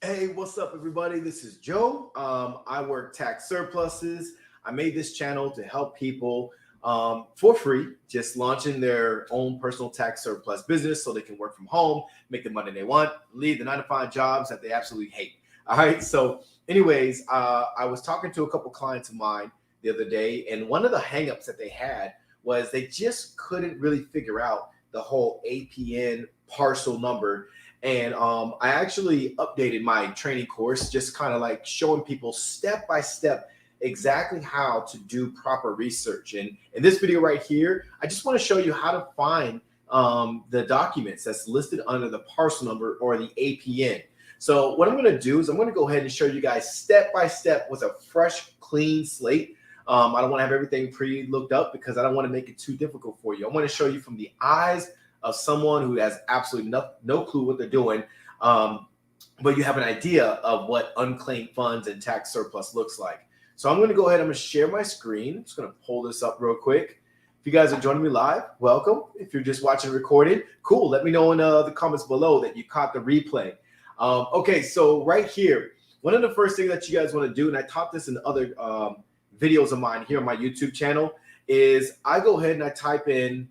Hey, what's up, everybody? This is Joe. I work tax surpluses. I made this channel to help people for free, just launching their own personal tax surplus business so they can work from home, make the money they want, leave the 9 to 5 jobs that they absolutely hate. All right. So, anyways, I was talking to a couple clients of mine the other day, and one of the hangups that they had was they just couldn't really figure out the whole APN parcel number. And I actually updated my training course, just kind of like showing people step by step exactly how to do proper research. And in this video right here, I just want to show you how to find the documents that's listed under the parcel number or the APN. So what I'm going to do is I'm going to go ahead and show you guys step by step with a fresh, clean slate. I don't want to have everything pre-looked up because I don't want to make it too difficult for you. I want to show you from the eyes of someone who has absolutely no clue what they're doing, but you have an idea of what unclaimed funds and tax surplus looks like. So I'm going to go ahead. I'm going to share my screen. I'm just going to pull this up real quick. If you guys are joining me live, welcome. If you're just watching recorded, cool. Let me know in the comments below that you caught the replay. Okay, so right here, one of the first things that you guys want to do, and I taught this in other videos of mine here on my YouTube channel, is I go ahead and I type in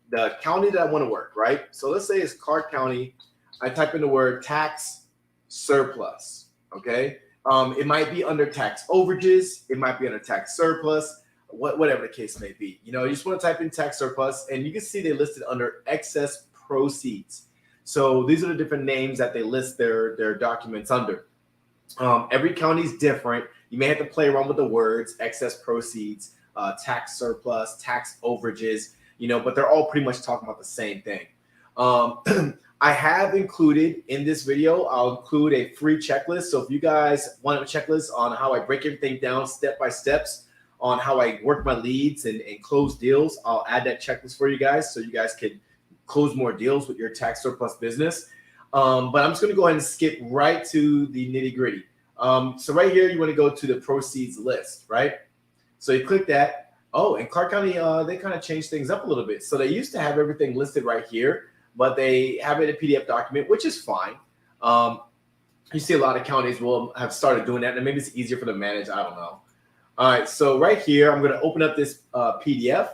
the county that I want to work, right? So let's say it's Clark County. I type in the word tax surplus, okay? It might be under tax overages. It might be under tax surplus, whatever the case may be. You know, you just want to type in tax surplus, and you can see they listed under excess proceeds. So these are the different names that they list their documents under. Every county is different. You may have to play around with the words, excess proceeds, tax surplus, tax overages, you know, but they're all pretty much talking about the same thing. I have included in this video, I'll include a free checklist. So if you guys want a checklist on how I break everything down step by steps on how I work my leads and close deals, I'll add that checklist for you guys so you guys can close more deals with your tax surplus business. But I'm just going to go ahead and skip right to the nitty gritty. So right here, you want to go to the proceeds list, right? So you click that. Oh, and Clark County, they kind of changed things up a little bit. So they used to have everything listed right here, but they have it in a PDF document, which is fine. You see a lot of counties will have started doing that, and maybe it's easier for them to manage. I don't know. All right, so right here, I'm going to open up this PDF,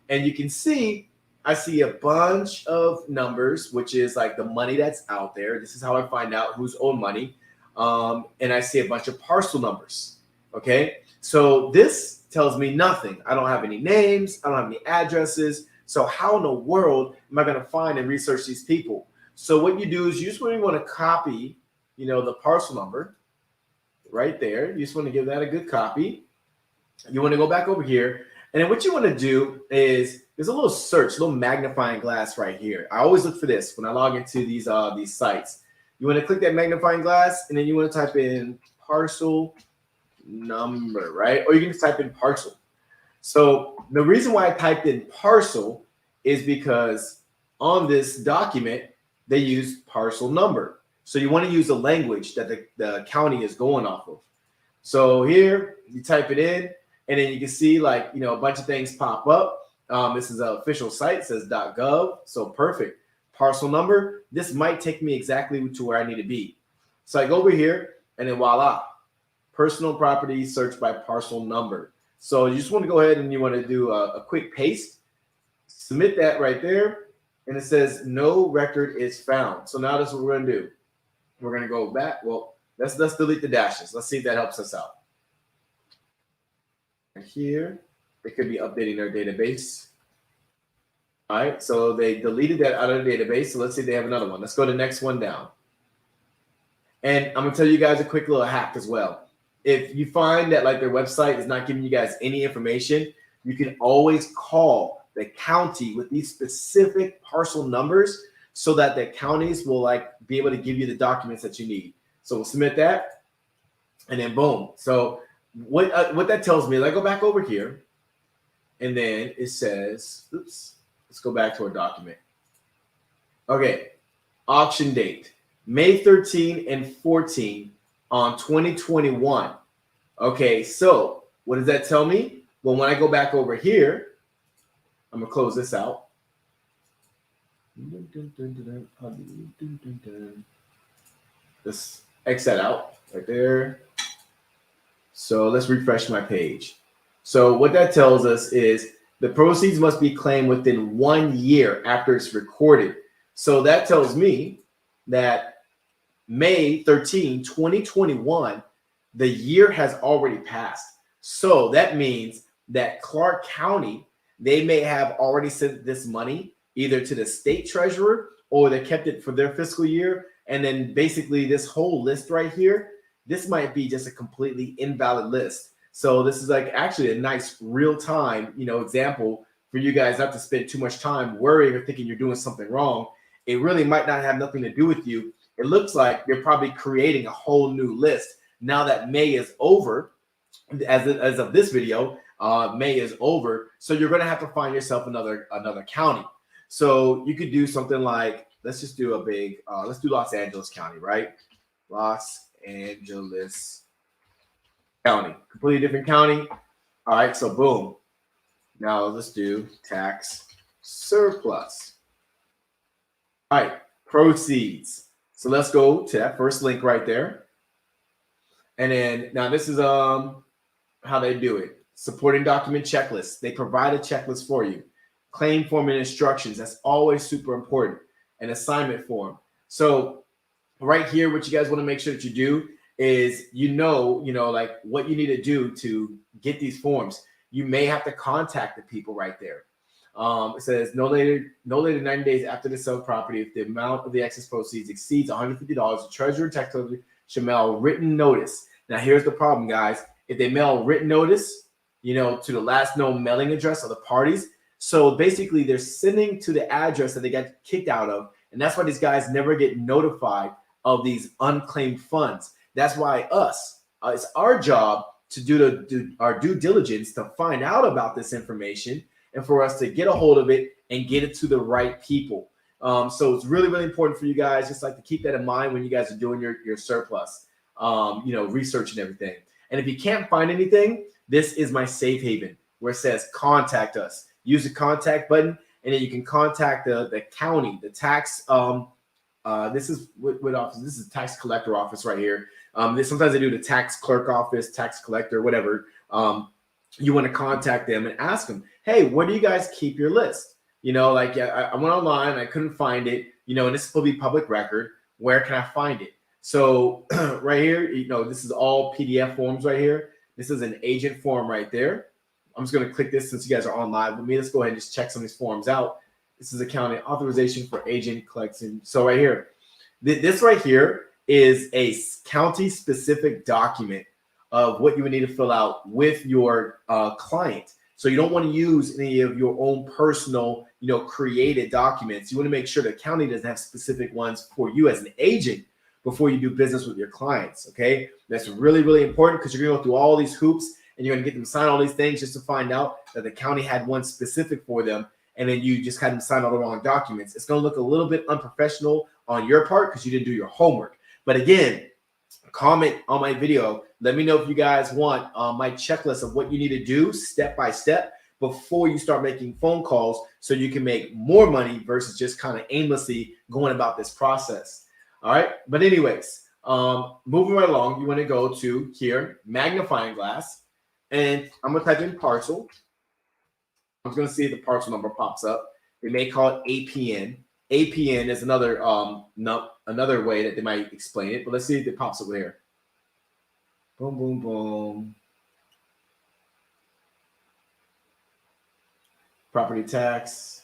and you can see I see a bunch of numbers, which is like the money that's out there. This is how I find out who's owed money. And I see a bunch of parcel numbers. Okay, so this tells me nothing. I don't have any names. I don't have any addresses. So how in the world am I going to find and research these people? So what you do is you just really want to copy, you know, the parcel number right there. You just want to give that a good copy. You want to go back over here. And then what you want to do is there's a little search, a little magnifying glass right here. I always look for this when I log into these sites. You want to click that magnifying glass, and then you want to type in parcel number, right? Or you can just type in parcel. So the reason why I typed in parcel is because on this document, they use parcel number. So you want to use the language that the county is going off of. So here, you type it in, and then you can see like, you know, a bunch of things pop up. This is an official site, it says .gov, so perfect. Parcel number, this might take me exactly to where I need to be. So I go over here, and then voila, personal property search by parcel number. So you just want to go ahead and you want to do a quick paste, submit that right there, and it says no record is found. So now that's what we're going to do. We're going to go back. Well, let's delete the dashes. Let's see if that helps us out. Here, they could be updating their database. All right, so they deleted that out of the database. So let's see if they have another one. Let's go to the next one down. And I'm going to tell you guys a quick little hack as well. If you find that like their website is not giving you guys any information, you can always call the county with these specific parcel numbers so that the counties will like be able to give you the documents that you need. So we'll submit that, and then boom. So what that tells me is I go back over here, and then it says, oops, let's go back to our document. Okay, auction date, May 13 and 14 on 2021. Okay, so what does that tell me? Well, when I go back over here, I'm gonna close this out. Let's X that out right there. So let's refresh my page. So what that tells us is the proceeds must be claimed within 1 year after it's recorded. So that tells me that May 13, 2021, the year has already passed. So that means that Clark County, they may have already sent this money either to the state treasurer or they kept it for their fiscal year. And then basically this whole list right here, this might be just a completely invalid list. So this is like actually a nice real-time, example for you guys not to spend too much time worrying or thinking you're doing something wrong. It really might not have nothing to do with you. It looks like you're probably creating a whole new list now that May is over. As of this video, May is over. So you're going to have to find yourself another county. So you could do something like, let's just do let's do Los Angeles County, right? Los Angeles County, completely different county. All right, so boom. Now let's do tax surplus. All right, proceeds. So let's go to that first link right there. And then now this is how they do it. Supporting document checklist. They provide a checklist for you. Claim form and instructions. That's always super important. An assignment form. So right here, what you guys want to make sure that you do is like what you need to do to get these forms. You may have to contact the people right there. It says no later than 90 days after the sale of property, if the amount of the excess proceeds exceeds $150, the treasurer and tax collector should mail written notice. Now here's the problem, guys. If they mail written notice, to the last known mailing address of the parties, so basically they're sending to the address that they got kicked out of, and that's why these guys never get notified of these unclaimed funds. That's why it's our job to do our due diligence to find out about this information and for us to get a hold of it and get it to the right people. So it's really, really important for you guys just like to keep that in mind when you guys are doing your surplus, research and everything. And if you can't find anything, this is my safe haven where it says contact us. Use the contact button, and then you can contact the county, the tax. This is what office? This is tax collector office right here. Sometimes they do the tax clerk office, tax collector, whatever. You want to contact them and ask them, hey, where do you guys keep your list? I went online, I couldn't find it, and this will be public record. Where can I find it? So right here, this is all PDF forms right here. This is an agent form right there. I'm just going to click this since you guys are on live with me. Let's go ahead and just check some of these forms out. This is accounting authorization for agent collection. So right here, this right here is a county specific document of what you would need to fill out with your client. So you don't want to use any of your own personal, created documents. You want to make sure the county doesn't have specific ones for you as an agent before you do business with your clients. Okay, that's really, really important because you're going to go through all these hoops and you're going to get them to sign all these things just to find out that the county had one specific for them, and then you just had them sign all the wrong documents. It's going to look a little bit unprofessional on your part because you didn't do your homework. But again, comment on my video. Let me know if you guys want my checklist of what you need to do step by step before you start making phone calls so you can make more money versus just kind of aimlessly going about this process. All right. But anyways, moving right along, you want to go to here, magnifying glass, and I'm going to type in Parcel. I'm going to see if the parcel number pops up. They may call it APN. APN is another way that they might explain it, but let's see if it pops up here. Boom, boom, boom. Property tax.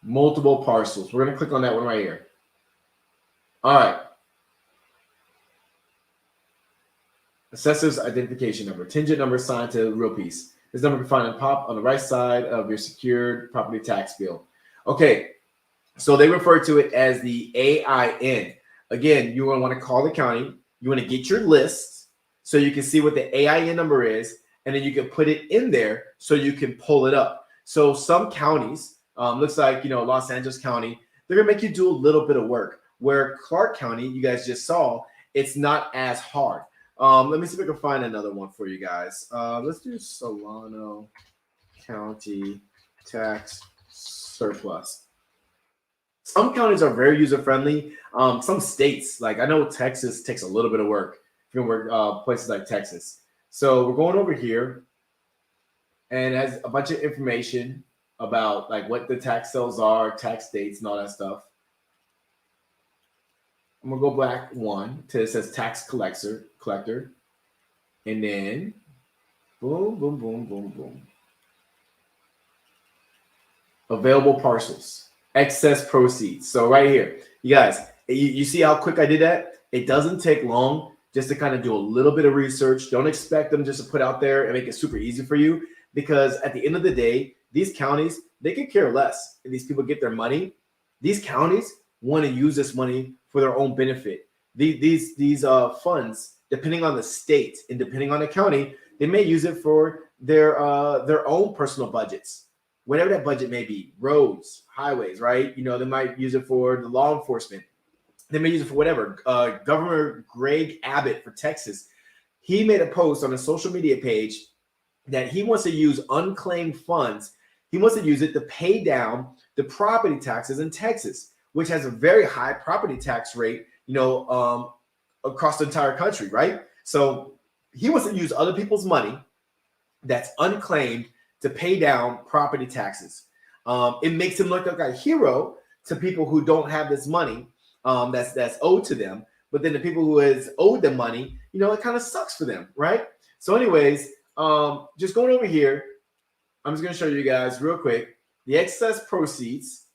Multiple parcels. We're going to click on that one right here. All right. Assessor's identification number. Contingent number assigned to the real piece. This number can be found on the right side of your secured property tax bill. Okay, so they refer to it as the AIN. Again, you want to call the county. You want to get your list so you can see what the AIN number is, and then you can put it in there so you can pull it up. So some counties, looks like, Los Angeles County, they're going to make you do a little bit of work. Where Clark County, you guys just saw, it's not as hard. Let me see if I can find another one for you guys. Let's do Solano County tax surplus. Some counties are very user-friendly. Some states, like I know Texas takes a little bit of work if you work places like Texas. So we're going over here and it has a bunch of information about like what the tax sales are, tax dates, and all that stuff. I'm gonna go back one till it says tax collector, and then boom, boom, boom, boom, boom. Available parcels, excess proceeds. So right here, you guys, you see how quick I did that? It doesn't take long just to kind of do a little bit of research. Don't expect them just to put out there and make it super easy for you, because at the end of the day, these counties, they could care less if these people get their money. These counties want to use this money for their own benefit. These funds, depending on the state and depending on the county, they may use it for their own personal budgets, whatever that budget may be, roads, highways, right? You know, they might use it for the law enforcement. They may use it for whatever. Governor Greg Abbott for Texas, he made a post on a social media page that he wants to use unclaimed funds. He wants to use it to pay down the property taxes in Texas, which has a very high property tax rate, you know, across the entire country, right? So he wants to use other people's money that's unclaimed to pay down property taxes. It makes him look like a hero to people who don't have this money that's owed to them. But then the people who is owed the money, you know, it kind of sucks for them, right? So anyways, just going over here, I'm just going to show you guys real quick the excess proceeds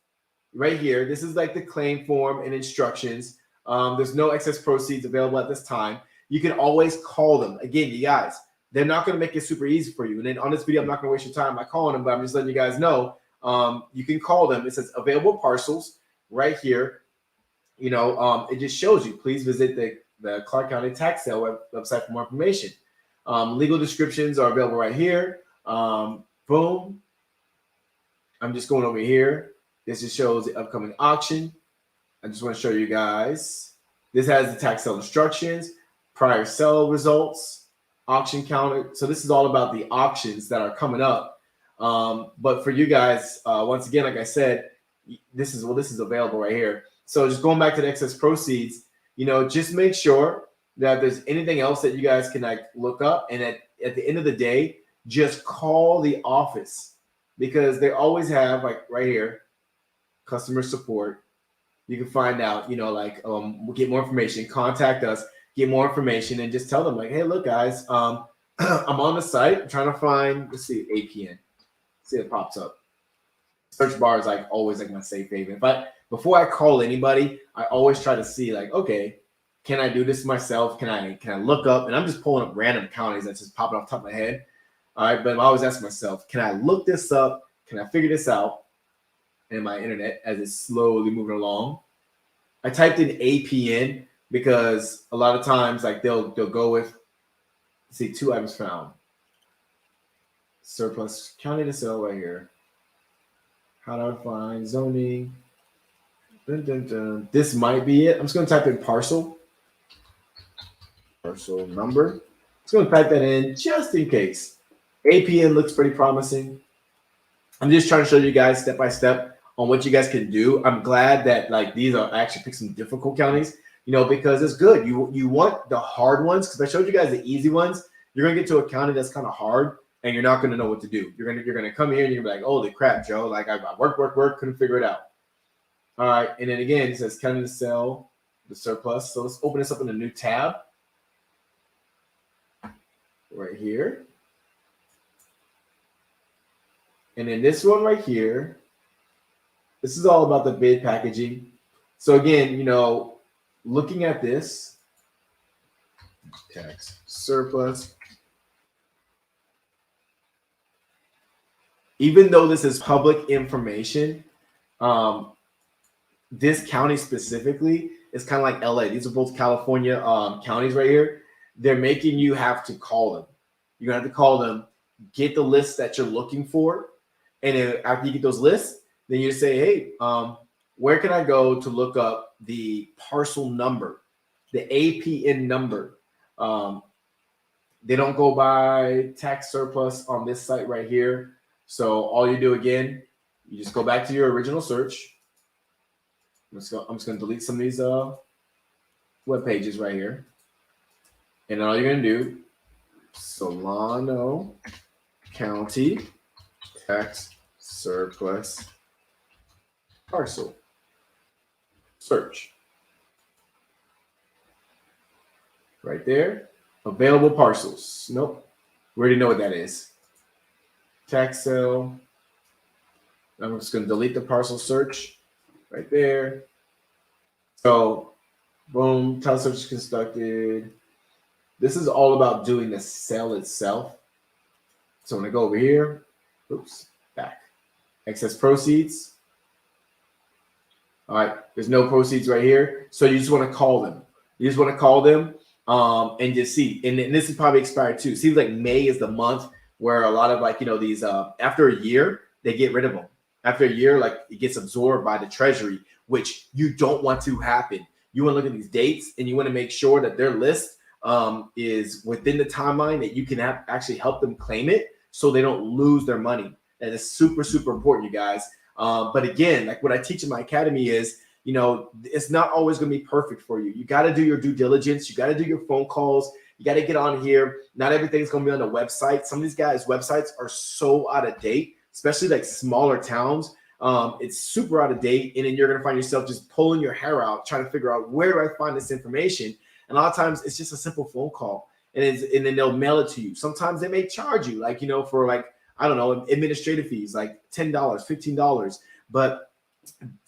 right here. This is like the claim form and instructions. There's no excess proceeds available at this time. You can always call them. Again, you guys, they're not going to make it super easy for you. And then on this video, I'm not going to waste your time by calling them, but I'm just letting you guys know you can call them. It says available parcels right here. You know, it just shows you. Please visit the Clark County Tax Sale website for more information. Legal descriptions are available right here. Boom. I'm just going over here. This just shows the upcoming auction. I just want to show you guys. This has the tax sale instructions, prior sale results, auction counter. So this is all about the auctions that are coming up. But for you guys, once again, like I said, this is available right here. So just going back to the excess proceeds, you know, just make sure that if there's anything else that you guys can like look up, and at the end of the day, just call the office, because they always have, like right here, customer support. You can find out, you know, like we'll get more information, contact us, get more information, and just tell them like, hey, look guys, I'm on the site, I'm trying to find, let's see, APN. See, it pops up. Search bar is like always like my safe haven. Before I call anybody, I always try to see like, okay, can I do this myself? Can I look up? And I'm just pulling up random counties that's just popping off the top of my head. All right, but I always ask myself, can I look this up? Can I figure this out? And my internet, as it's slowly moving along, I typed in APN because a lot of times like they'll go with, see, 2 items found. Surplus county to sell right here. How do I find zoning? Dun, dun, dun. This might be it. I'm just going to type in parcel number. I'm just going to type that in just in case. APN looks pretty promising. I'm just trying to show you guys step by step on what you guys can do. I'm glad that like these are actually pick some difficult counties, you know, because it's good. You want the hard ones, because I showed you guys the easy ones. You're gonna get to a county that's kind of hard, and you're not gonna know what to do. You're gonna come here and you're gonna be like, holy crap, Joe! Like I work, couldn't figure it out. All right, and then again, it says county to sell the surplus. So let's open this up in a new tab right here. And then this one right here, this is all about the bid packaging. So again, you know, looking at this, tax surplus, even though this is public information, this county specifically is kind of like LA. These are both California counties right here. They're making you have to call them. You're gonna have to call them, get the list that you're looking for. And then after you get those lists, then you say, hey, where can I go to look up the parcel number, the APN number? They don't go by tax surplus on this site right here. So all you do again, you just go back to your original search. I'm just going to delete some of these web pages right here. And then all you're going to do, Solano County Tax Surplus Parcel. Search. Right there. Available parcels. Nope. We already know what that is. Tax sale. I'm just going to delete the parcel search right there. So, boom, title search is constructed. This is all about doing the sale itself. So I'm going to go over here. Oops, back. Excess proceeds. All right, there's no proceeds right here. So you just want to call them. You just want to call them and just see. And this is probably expired too. Seems like May is the month where a lot of like, these after a year, they get rid of them. After a year, like it gets absorbed by the treasury, which you don't want to happen. You want to look at these dates and you want to make sure that their list is within the timeline that you can actually help them claim it so they don't lose their money. That is super, super important, you guys. But again, like what I teach in my academy is, it's not always going to be perfect for you. You got to do your due diligence. You got to do your phone calls. You got to get on here. Not everything's going to be on the website. Some of these guys' websites are so out of date, especially like smaller towns. It's super out of date. And then you're going to find yourself just pulling your hair out, trying to figure out where do I find this information? And a lot of times it's just a simple phone call and then they'll mail it to you. Sometimes they may charge you like, for like, I don't know, administrative fees, like $10, $15. But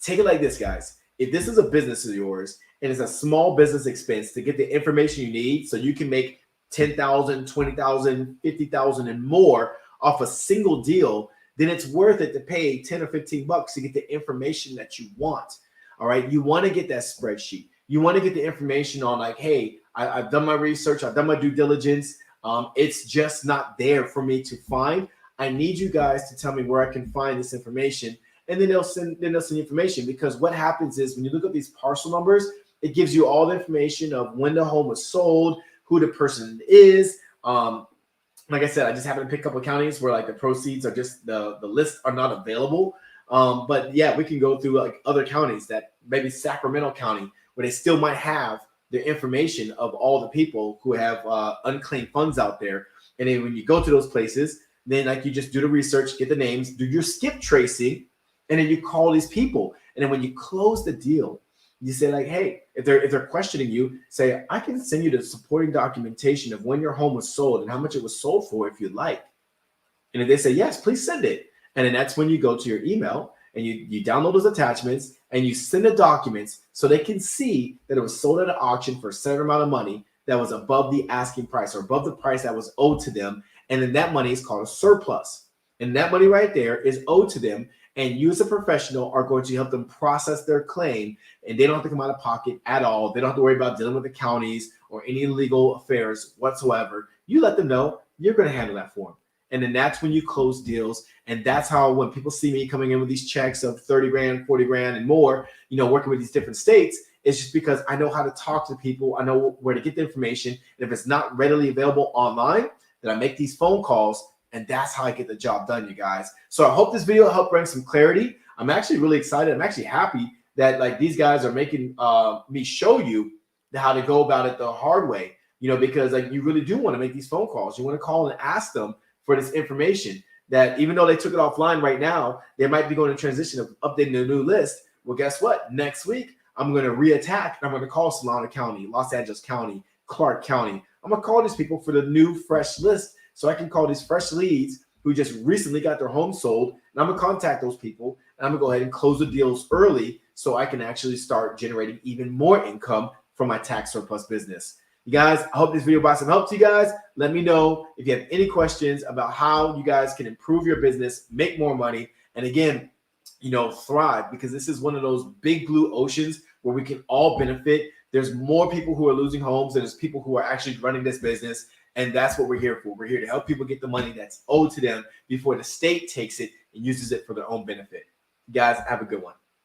take it like this, guys. If this is a business of yours and it's a small business expense to get the information you need so you can make $10,000, $20,000, $50,000 and more off a single deal, then it's worth it to pay 10 or 15 bucks to get the information that you want. All right. You want to get that spreadsheet. You want to get the information on like, hey, I've done my research. I've done my due diligence. It's just not there for me to find. I need you guys to tell me where I can find this information. And then they'll send information, because what happens is when you look at these parcel numbers, it gives you all the information of when the home was sold, who the person is. Like I said, I just happen to pick a couple of counties where like the proceeds are just the lists are not available. But yeah, we can go through like other counties, that maybe Sacramento County, where they still might have the information of all the people who have unclaimed funds out there. And then when you go to those places, then like you just do the research, get the names, do your skip tracing, and then you call these people. And then when you close the deal, you say like, hey, if they're questioning you, say, I can send you the supporting documentation of when your home was sold and how much it was sold for if you'd like. And if they say, yes, please send it. And then that's when you go to your email and you download those attachments and you send the documents so they can see that it was sold at an auction for a certain amount of money that was above the asking price or above the price that was owed to them. And then that money is called a surplus. And that money right there is owed to them. And you as a professional are going to help them process their claim, and they don't have to come out of pocket at all. They don't have to worry about dealing with the counties or any legal affairs whatsoever. You let them know you're going to handle that for them. And then that's when you close deals. And that's how when people see me coming in with these checks of 30 grand, 40 grand and more, working with these different states, it's just because I know how to talk to people. I know where to get the information. And if it's not readily available online, then I make these phone calls. And that's how I get the job done, you guys. So I hope this video helped bring some clarity. I'm actually really excited. I'm actually happy that like these guys are making me show you how to go about it the hard way, because like you really do want to make these phone calls. You want to call and ask them for this information that even though they took it offline right now, they might be going to transition of updating a new list. Well, guess what? Next week, I'm going to reattack and I'm going to call Solano County, Los Angeles County, Clark County. I'm going to call these people for the new fresh list. So I can call these fresh leads who just recently got their home sold, and I'm going to contact those people, and I'm going to go ahead and close the deals early so I can actually start generating even more income from my tax surplus business. You guys, I hope this video brought some help to you guys. Let me know if you have any questions about how you guys can improve your business, make more money, and again, thrive, because this is one of those big blue oceans where we can all benefit. There's more people who are losing homes than there's people who are actually running this business. And that's what we're here for. We're here to help people get the money that's owed to them before the state takes it and uses it for their own benefit. You guys, have a good one.